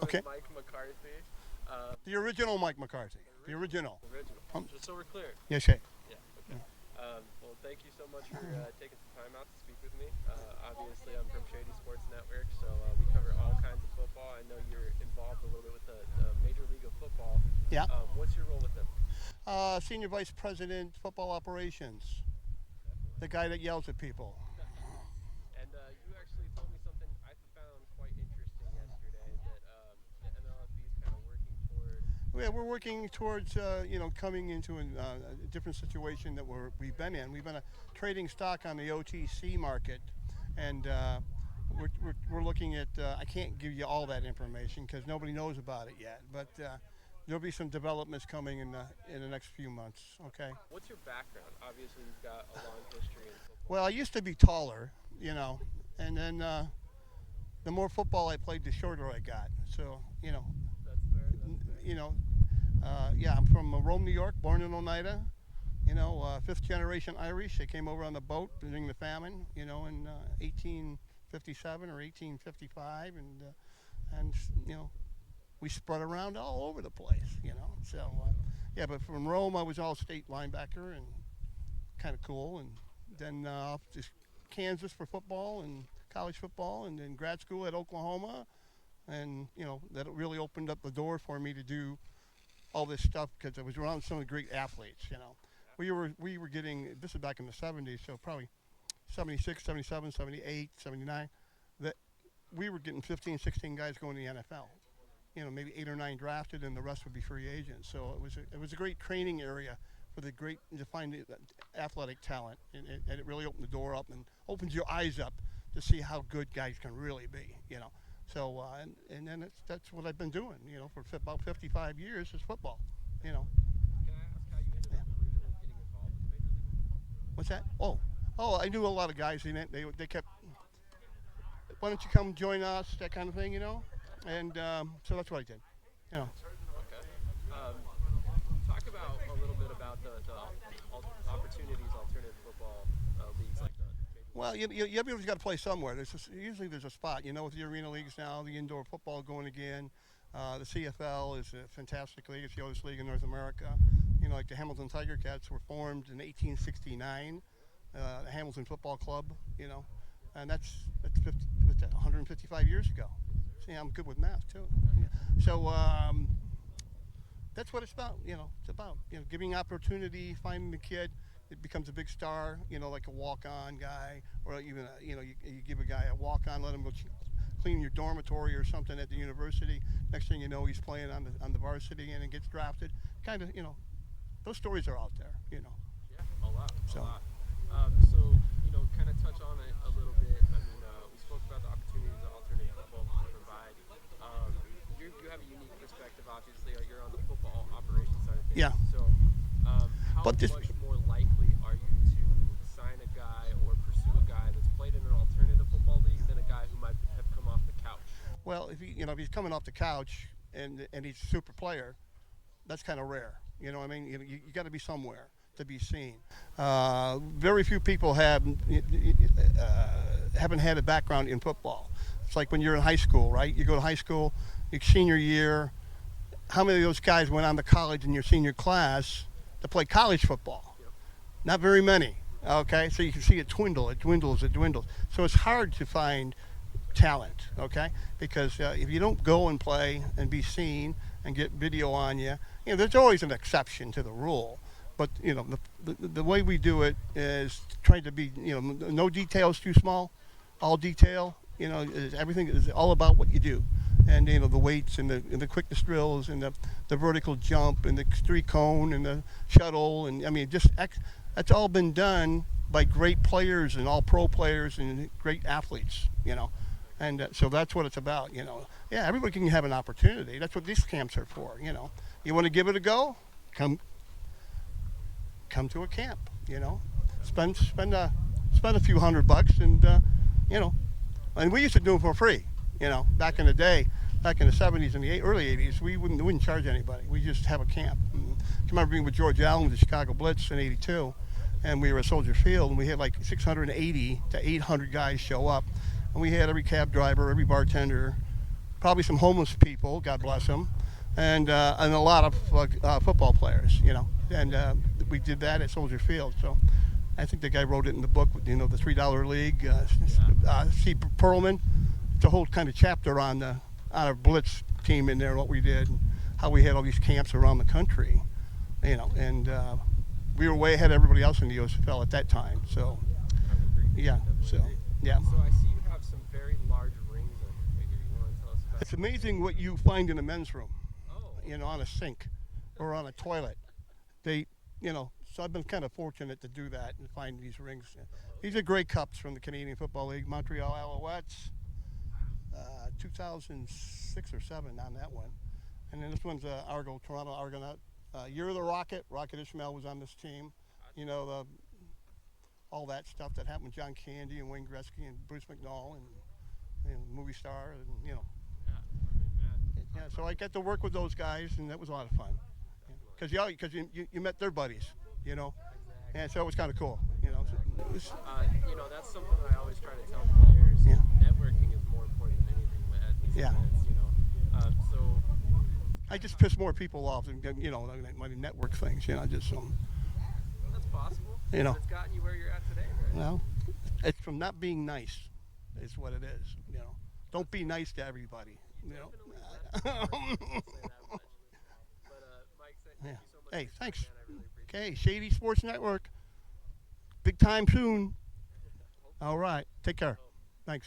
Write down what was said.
here with Mike McCarthy. The original Mike McCarthy. The original. Just so we're clear. Yes, Shay. Yeah. Okay. Well, thank you so much for taking some time out to speak with me. Obviously, I'm from Shady Sports Network, so we cover all kinds of football. I know you're involved a little bit with the Major League of Football. Yeah. What's your role with them? Senior Vice President, Football Operations. The guy that yells at people. And you actually told me something I found quite interesting yesterday, that the MLFB is kind of working toward. Yeah, we're working towards coming into a different situation that we've been in. We've been trading stock on the OTC market, and we're looking at. I can't give you all that information because nobody knows about it yet, but there'll be some developments coming in the next few months. Okay. What's your background? Obviously, you've got a long history in football. Well, I used to be taller, and then the more football I played, the shorter I got. So, That's fair. yeah, I'm from Rome, New York, born in Oneida. Fifth generation Irish. They came over on the boat during the famine, in 1857 or 1855, and we spread around all over the place, So, yeah, but from Rome, I was all-state linebacker and kind of cool. And then off to Kansas for football and college football, and then grad school at Oklahoma. And, that really opened up the door for me to do all this stuff because I was around some of the great athletes, We were getting, this is back in the 70s, so probably 76, 77, 78, 79, that we were getting 15, 16 guys going to the NFL. Maybe 8 or 9 drafted, and the rest would be free agents. So it was a great training area for to find the athletic talent, and it really opened the door up and opens your eyes up to see how good guys can really be, So and then that's what I've been doing, for about 55 years is football, Can I ask how you ended up originally getting involved with Major League Football? What's that? Oh, I knew a lot of guys in it. They kept, why don't you come join us, that kind of thing, And so that's what I did. Okay. Talk about a little bit about the opportunities, alternative football leagues like that. Well, everybody's got to play somewhere. Usually there's a spot. With the arena leagues now, the indoor football going again. The CFL is a fantastic league. It's the oldest league in North America. Like the Hamilton Tiger Cats were formed in 1869. The Hamilton Football Club, and that's 155 years ago. Yeah, I'm good with math too. So that's what it's about. It's about giving opportunity, finding the kid that becomes a big star. Like a walk-on guy, or even you give a guy a walk-on, let him go clean your dormitory or something at the university. Next thing you know, he's playing on the varsity and then gets drafted. Kind of, those stories are out there. Yeah, a lot. So. So kind of touch on it a little bit. I mean, we spoke about the opportunities that alternative football can provide. You have a unique perspective, obviously. You're on the football operations side of things. Yeah. So, how much more likely are you to sign a guy or pursue a guy that's played in an alternative football league than a guy who might have come off the couch? Well, if he's coming off the couch and he's a super player, that's kind of rare. You got to be somewhere to be seen. Very few people haven't had a background in football. It's like when you're in high school, right? You go to high school, your senior year. How many of those guys went on to college in your senior class to play college football? Yep. Not very many. Okay, so you can see it dwindle. It dwindles. So it's hard to find talent. Okay, because if you don't go and play and be seen and get video on you, there's always an exception to the rule. But the way we do it is trying to be no details too small, all detail. Everything is all about what you do, and the weights and the quickness drills and the vertical jump and the three cone and the shuttle, and that's all been done by great players and all pro players and great athletes. And so that's what it's about. Yeah, everybody can have an opportunity. That's what these camps are for. You want to give it a go, come to a camp, spend a few $100 and we used to do it for free, back in the day, back in the 70s and the early 80s, we wouldn't charge anybody. We just have a camp. And I remember being with George Allen with the Chicago Blitz in '82, and we were at Soldier Field, and we had like 680 to 800 guys show up, and we had every cab driver, every bartender, probably some homeless people, God bless them, and a lot of football players, and we did that at Soldier Field. So I think the guy wrote it in the book, the $3 League. Steve Perlman, it's a whole kind of chapter on our Blitz team in there, what we did, and how we had all these camps around the country, and we were way ahead of everybody else in the USFL at that time. So, yeah, so, yeah. So I see you have some very large rings on your finger. You want to tell us about It's amazing what you find in a men's room, Oh. on a sink or on a toilet. So I've been kind of fortunate to do that and find these rings. These are Grey Cups from the Canadian Football League, Montreal Alouettes, 2006 or 7 on that one. And then this one's Toronto Argonaut. Year of the Rocket. Rocket Ishmael was on this team. All that stuff that happened with John Candy and Wayne Gretzky and Bruce McNall and movie star. And, Yeah, man. yeah, so I got to work with those guys, and that was a lot of fun. Because you met their buddies, Exactly. and so it was kind of cool. That's something I always try to tell players. Yeah. Networking is more important than anything at these Yeah. events. So I just piss more people off than my network things. Just that's possible. You know. It's gotten you where you're at today, right? it's from not being nice, is what it is. Don't be nice to everybody. Definitely. I won't say that much. But Mike, thank Yeah. you so much. Hey, for your thanks. time, man. I really appreciate Okay, Shady Sports Network. Big time soon. it. All right. Take care. Thanks.